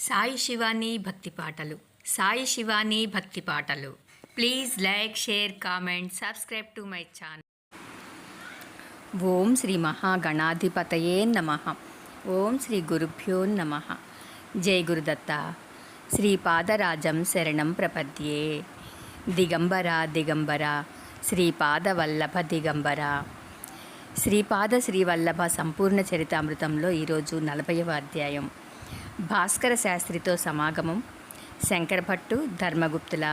సాయి శివాని భక్తి పాటలు. సాయి శివాని భక్తి పాటలు. Please like, share, comment, subscribe to my channel. Om Shri మహాగణాధిపతయే నమః. ఓం శ్రీ గురుభ్యో నమః. జై గురుదత్త. శ్రీపాదరాజం శరణం ప్రపద్యే. దిగంబర దిగంబర శ్రీపాదవల్లభ దిగంబర. శ్రీపాద శ్రీవల్లభ సంపూర్ణ చరితామృతంలో ఈరోజు 40వ అధ్యాయం. భాస్కర శాస్త్రితో సమాగమం. శంకరభట్టు, ధర్మగుప్తుల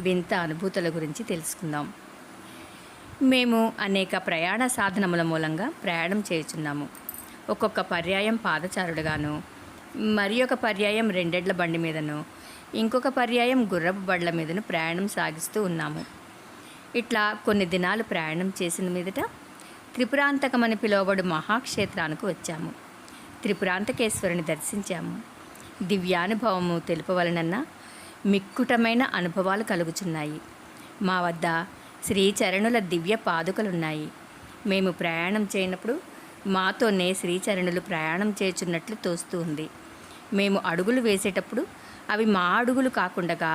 వింత అనుభూతుల గురించి తెలుసుకుందాం. మేము అనేక ప్రయాణ సాధనముల మూలంగా ప్రయాణం చేయుచున్నాము. ఒక్కొక్క పర్యాయం పాదచారుడుగాను, మరి ఒక పర్యాయం రెండెడ్ల బండి మీదను, ఇంకొక పర్యాయం గుర్రపు బండ్ల మీదను ప్రయాణం సాగిస్తూ ఉన్నాము. ఇట్లా కొన్ని దినాలు ప్రయాణం చేసిన మీదట త్రిపురాంతకమని పిలువబడు మహాక్షేత్రానికి వచ్చాము. త్రిపురాంతకేశ్వరుని దర్శించాము. దివ్యానుభవము తెలుపవలనన్నా మిక్కుటమైన అనుభవాలు కలుగుచున్నాయి. మా వద్ద శ్రీచరణుల దివ్య పాదుకలున్నాయి. మేము ప్రయాణం చేయనప్పుడు మాతోనే శ్రీచరణులు ప్రయాణం చేయుచున్నట్లు తోస్తూ ఉంది. మేము అడుగులు వేసేటప్పుడు అవి మా అడుగులు కాకుండా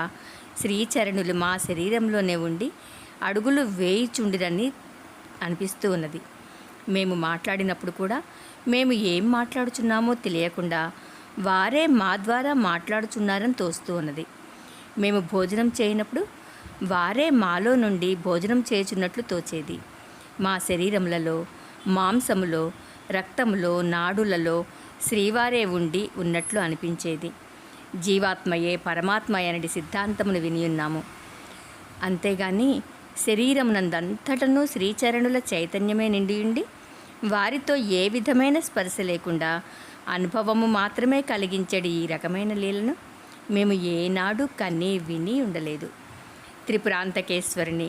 శ్రీచరణులు మా శరీరంలోనే ఉండి అడుగులు వేయిచుండిరని అనిపిస్తూ ఉన్నది. మేము మాట్లాడినప్పుడు కూడా మేము ఏం మాట్లాడుచున్నామో తెలియకుండా వారే మా ద్వారా మాట్లాడుచున్నారని తోస్తూ ఉన్నది. మేము భోజనం చేయనప్పుడు వారే మాలో నుండి భోజనం చేయుచున్నట్లు తోచేది. మా శరీరములలో, మాంసములో, రక్తములో, నాడులలో శ్రీవారే ఉండి ఉన్నట్లు అనిపించేది. జీవాత్మయే పరమాత్మ అనడి సిద్ధాంతమును వినియున్నాము. అంతేగాని శరీరమునందంతటను శ్రీచరణుల చైతన్యమే నిండియుండి వారితో ఏ విధమైన స్పర్శ లేకుండా అనుభవము మాత్రమే కలిగించడి ఈ రకమైన లీలను మేము ఏనాడు కన్నీ విని ఉండలేదు. త్రిపురాంతకేశ్వరుని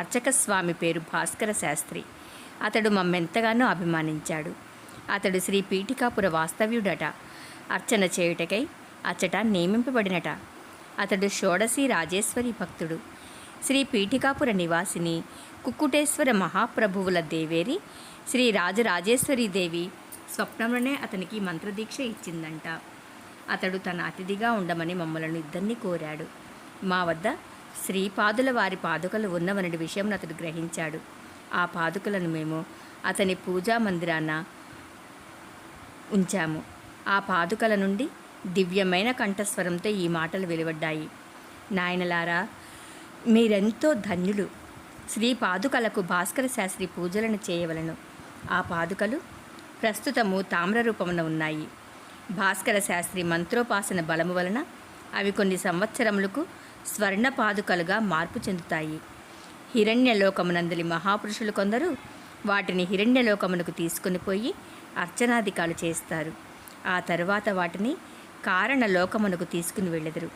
అర్చక స్వామి పేరు భాస్కర శాస్త్రి. అతడు మమ్మెంతగానో అభిమానించాడు. అతడు శ్రీ పీఠికాపుర వాస్తవ్యుడట. అర్చన చేయుటకై అచ్చట నియమింపబడినట. అతడు షోడశి రాజేశ్వరి భక్తుడు. శ్రీ పీఠికాపుర నివాసిని కుక్కుటేశ్వర మహాప్రభువుల దేవేరి శ్రీ రాజరాజేశ్వరీదేవి స్వప్నంలోనే అతనికి మంత్రదీక్ష ఇచ్చిందంట. అతడు తన అతిథిగా ఉండమని మమ్మలను ఇద్దరిని కోరాడు. మా వద్ద శ్రీపాదుల వారి పాదుకలు ఉన్నవనడి విషయం అతడు గ్రహించాడు. ఆ పాదుకలను మేము అతని పూజా మందిరాన ఉంచాము. ఆ పాదుకల నుండి దివ్యమైన కంఠస్వరంతో ఈ మాటలు వెలువడ్డాయి. నాయనలారా, మీరెంతో ధన్యులు. శ్రీ పాదుకలకు భాస్కర శాస్త్రి పూజలను చేయవలను. ఆ పాదుకలు ప్రస్తుతము తామ్ర రూపమున ఉన్నాయి. భాస్కర శాస్త్రి మంత్రోపాసన బలము వలన అవి కొన్ని సంవత్సరములకు స్వర్ణ పాదుకలుగా మార్పు చెందుతాయి. హిరణ్యలోకమునందలి మహాపురుషులు కొందరు వాటిని హిరణ్యలోకమునకు తీసుకుని పోయి అర్చనాధికాలు చేస్తారు. ఆ తరువాత వాటిని కారణలోకమునకు తీసుకుని వెళ్ళెదరు.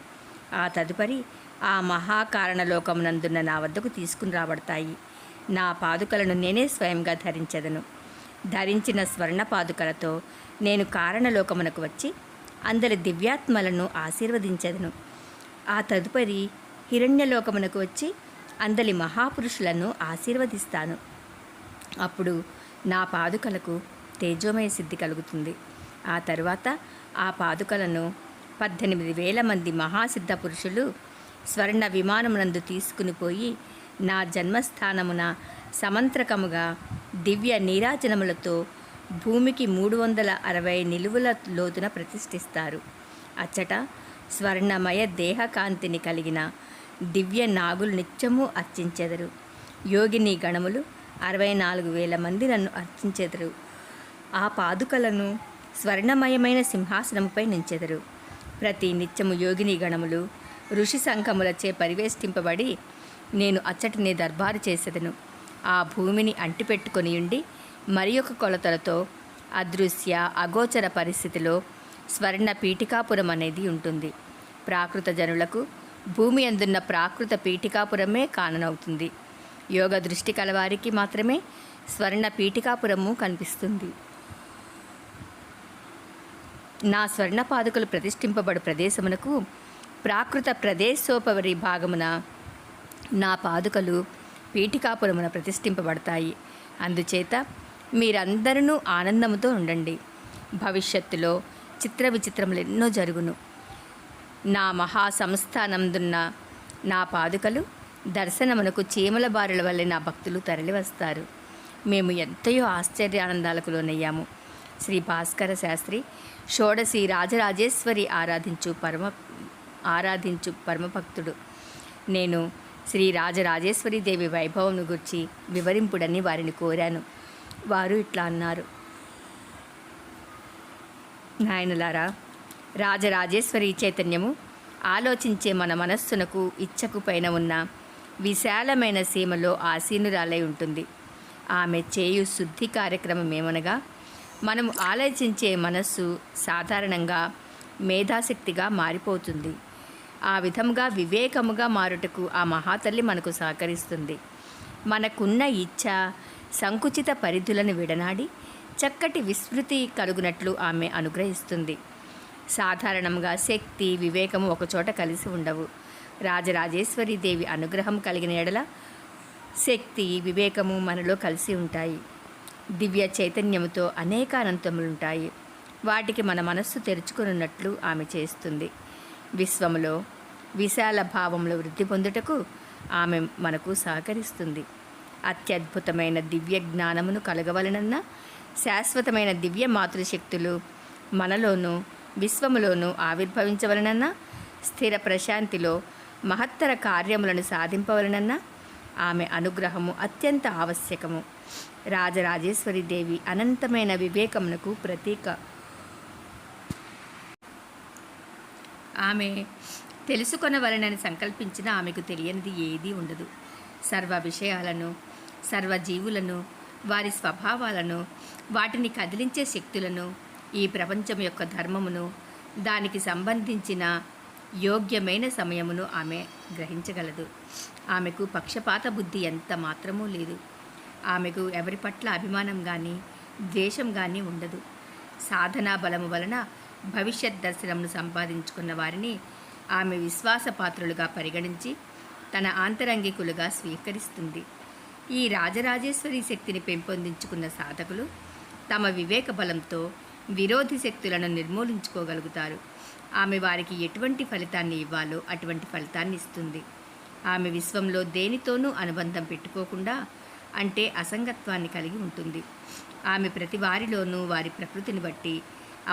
ఆ తదుపరి ఆ మహాకారణలోకమునందున్న నా వద్దకు తీసుకుని రాబడతాయి. నా పాదుకలను నేనే స్వయంగా ధరించెదను. ధరించిన స్వర్ణ పాదుకలతో నేను కారణలోకమునకు వచ్చి అందరి దివ్యాత్మలను ఆశీర్వదించెదను. ఆ తదుపరి హిరణ్యలోకమునకు వచ్చి అందరి మహాపురుషులను ఆశీర్వదిస్తాను. అప్పుడు నా పాదుకలకు తేజోమయ సిద్ధి కలుగుతుంది. ఆ తరువాత ఆ పాదుకలను 18,000 మంది మహాసిద్ధ పురుషులు స్వర్ణ విమానమునందు తీసుకుని పోయి నా జన్మస్థానమున సమంత్రకముగా దివ్య నీరాజనములతో భూమికి 360 నిలువుల లోతున ప్రతిష్ఠిస్తారు. అచ్చట స్వర్ణమయ దేహకాంతిని కలిగిన దివ్య నాగులు నిత్యము అర్చించెదరు. యోగిని గణములు 64,000 మంది నన్ను అర్చించెదరు. ఆ పాదుకలను స్వర్ణమయమైన సింహాసనముపై నుంచెదరు. ప్రతి నిత్యము యోగిని గణములు ఋషి సంఘములచే పరివేష్టింపబడి నేను అచ్చటిని దర్బారు చేసేదను. ఆ భూమిని అంటిపెట్టుకొనియుండి మరి ఒక కొలతలతో అదృశ్య అగోచర పరిస్థితిలో స్వర్ణ పీఠికాపురం అనేది ఉంటుంది. ప్రాకృత జనులకు భూమి అందున్న ప్రాకృత పీఠికాపురమే కాననవుతుంది. యోగ దృష్టి కలవారికి మాత్రమే స్వర్ణ పీఠికాపురము కనిపిస్తుంది. నా స్వర్ణ పాదుకలు ప్రతిష్ఠింపబడు ప్రదేశమునకు ప్రాకృత ప్రదేశోపరి భాగమున నా పాదుకలు పీఠికాపురమున ప్రతిష్ఠింపబడతాయి. అందుచేత మీరందరూ ఆనందముతో ఉండండి. భవిష్యత్తులో చిత్ర విచిత్రములు ఎన్నో జరుగును. నా మహాసంస్థానందున్న నా పాదుకలు దర్శనమునకు చీమల బారుల వల్లే నా భక్తులు తరలివస్తారు. మేము ఎంతయో ఆశ్చర్యానందాలకు లోనయ్యాము. శ్రీ భాస్కర శాస్త్రి షోడశి రాజరాజేశ్వరి ఆరాధించు పరమభక్తుడు. నేను శ్రీ రాజరాజేశ్వరి దేవి వైభవంను గురించి వివరింపుడని వారిని కోరాను. వారు ఇట్లా అన్నారు: నాయనలారా, రాజరాజేశ్వరి చైతన్యము ఆలోచించే మన మనస్సునకు ఇచ్చకు పైన ఉన్న విశాలమైన సీమలో ఆసీనురాలై ఉంటుంది. ఆమె చేయు శుద్ధి కార్యక్రమం ఏమనగా, మనము ఆలోచించే మనస్సు సాధారణంగా మేధాశక్తిగా మారిపోతుంది. ఆ విధంగా వివేకముగా మారుటకు ఆ మహాతల్లి మనకు సహకరిస్తుంది. మనకున్న ఇచ్ఛ సంకుచిత పరిధులను విడనాడి చక్కటి విస్మృతి కలుగునట్లు ఆమె అనుగ్రహిస్తుంది. సాధారణంగా శక్తి వివేకము ఒకచోట కలిసి ఉండవు. రాజరాజేశ్వరి దేవి అనుగ్రహం కలిగిన ఎడల శక్తి వివేకము మనలో కలిసి ఉంటాయి. దివ్య చైతన్యముతో అనేక అనంతములుంటాయి. వాటికి మన మనస్సు తెరుచుకున్నట్లు ఆమె చేస్తుంది. విశ్వములో విశాల భావంలో వృద్ధి పొందుటకు ఆమె మనకు సహకరిస్తుంది. అత్యద్భుతమైన దివ్య జ్ఞానమును కలగవలనన్న శాశ్వతమైన దివ్య మాతృశక్తులు మనలోనూ విశ్వములోనూ ఆవిర్భవించవలనన్న స్థిర ప్రశాంతిలో మహత్తర కార్యములను సాధింపవలనన్న ఆమె అనుగ్రహము అత్యంత ఆవశ్యకము. రాజరాజేశ్వరి దేవి అనంతమైన వివేకమునకు ప్రతీక. ఆమె తెలుసుకొనవలనని సంకల్పించిన ఆమెకు తెలియనిది ఏదీ ఉండదు. సర్వ విషయాలను, సర్వజీవులను, వారి స్వభావాలను, వాటిని కదిలించే శక్తులను, ఈ ప్రపంచం యొక్క ధర్మమును, దానికి సంబంధించిన యోగ్యమైన సమయమును ఆమె గ్రహించగలదు. ఆమెకు పక్షపాత బుద్ధి ఎంత మాత్రమూ లేదు. ఆమెకు ఎవరి పట్ల అభిమానం కానీ ద్వేషం కానీ ఉండదు. సాధనా బలము వలన భవిష్యత్ దర్శనమును సంపాదించుకున్న వారిని ఆమె విశ్వాసపాత్రులుగా పరిగణించి తన ఆంతరంగికులుగా స్వీకరిస్తుంది. ఈ రాజరాజేశ్వరి శక్తిని పెంపొందించుకున్న సాధకులు తమ వివేక బలంతో విరోధి శక్తులను నిర్మూలించుకోగలుగుతారు. ఆమె వారికి ఎటువంటి ఫలితాన్ని ఇవ్వాలో అటువంటి ఫలితాన్ని ఇస్తుంది. ఆమె విశ్వంలో దేనితోనూ అనుబంధం పెట్టుకోకుండా, అంటే అసంగత్వాన్ని కలిగి ఉంటుంది. ఆమె ప్రతి వారిలోనూ వారి ప్రకృతిని బట్టి,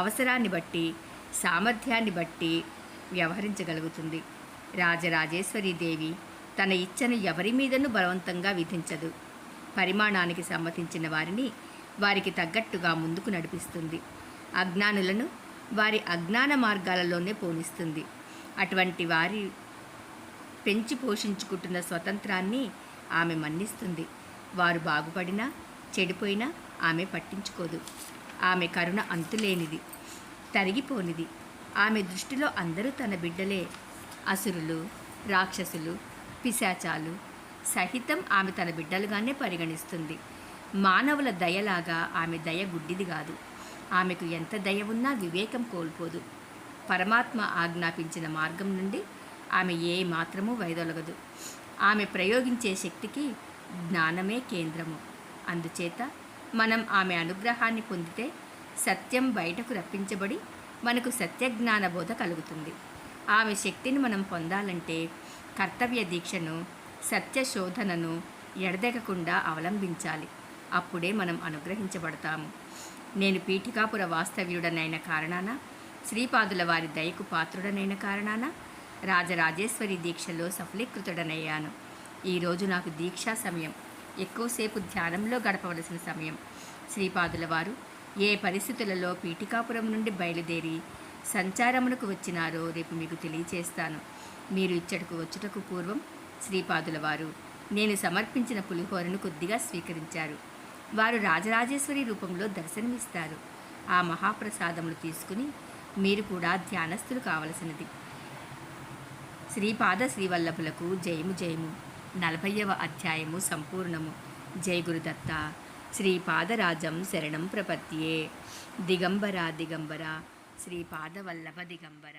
అవసరాన్ని బట్టి, సామర్థ్యాన్ని బట్టి వ్యవహరించగలుగుతుంది. రాజరాజేశ్వరి దేవి తన ఇచ్చను ఎవరి మీదనూ బలవంతంగా విధించదు. పరిమాణానికి సమ్మతించిన వారిని వారికి తగ్గట్టుగా ముందుకు నడిపిస్తుంది. అజ్ఞానులను వారి అజ్ఞాన మార్గాలలోనే పోనిస్తుంది. అటువంటి వారి పెంచి పోషించుకుంటున్న స్వతంత్రాన్ని ఆమె మన్నిస్తుంది. వారు బాగుపడినా చెడిపోయినా ఆమె పట్టించుకోదు. ఆమె కరుణ అంతులేనిది, తరిగిపోనిది. ఆమె దృష్టిలో అందరూ తన బిడ్డలే. అసురులు, రాక్షసులు, పిశాచాలు సహితం ఆమె తన బిడ్డలుగానే పరిగణిస్తుంది. మానవుల దయలాగా ఆమె దయ గుడ్డిది కాదు. ఆమెకు ఎంత దయ ఉన్నా వివేకం కోల్పోదు. పరమాత్మ ఆజ్ఞాపించిన మార్గం నుండి ఆమె ఏ మాత్రమూ వైదొలగదు. ఆమె ప్రయోగించే శక్తికి జ్ఞానమే కేంద్రము. అందుచేత మనం ఆమె అనుగ్రహాన్ని పొందితే సత్యం బయటకు రప్పించబడి మనకు సత్యజ్ఞాన బోధ కలుగుతుంది. ఆమె శక్తిని మనం పొందాలంటే కర్తవ్య దీక్షను, సత్య శోధనను ఎడదెగకుండా అవలంబించాలి. అప్పుడే మనం అనుగ్రహించబడతాము. నేను పీఠికాపుర వాస్తవ్యుడనైన కారణాన, శ్రీపాదుల వారి దయకు పాత్రుడనైన కారణాన రాజరాజేశ్వరి దీక్షలో సఫలీకృతుడనయ్యాను. ఈరోజు నాకు దీక్షా సమయం, ఎక్కువసేపు ధ్యానంలో గడపవలసిన సమయం. శ్రీపాదుల వారు ఏ పరిస్థితులలో పీఠికాపురం నుండి బయలుదేరి సంచారమునకు వచ్చినారో రేపు మీకు తెలియచేస్తాను. మీరు ఇచ్చటకు వచ్చుటకు పూర్వం శ్రీపాదుల వారు నేను సమర్పించిన పులిహోరను కొద్దిగా స్వీకరించారు. వారు రాజరాజేశ్వరి రూపంలో దర్శనమిస్తారు. ఆ మహాప్రసాదములు తీసుకుని మీరు కూడా ధ్యానస్థులు కావలసినది. శ్రీపాద శ్రీవల్లభులకు జయము జయము. 40వ అధ్యాయము సంపూర్ణము. జయ గురుదత్త. శ్రీపాదరాజం శరణం ప్రపద్యే. దిగంబర దిగంబర శ్రీపాదవల్లభ దిగంబర.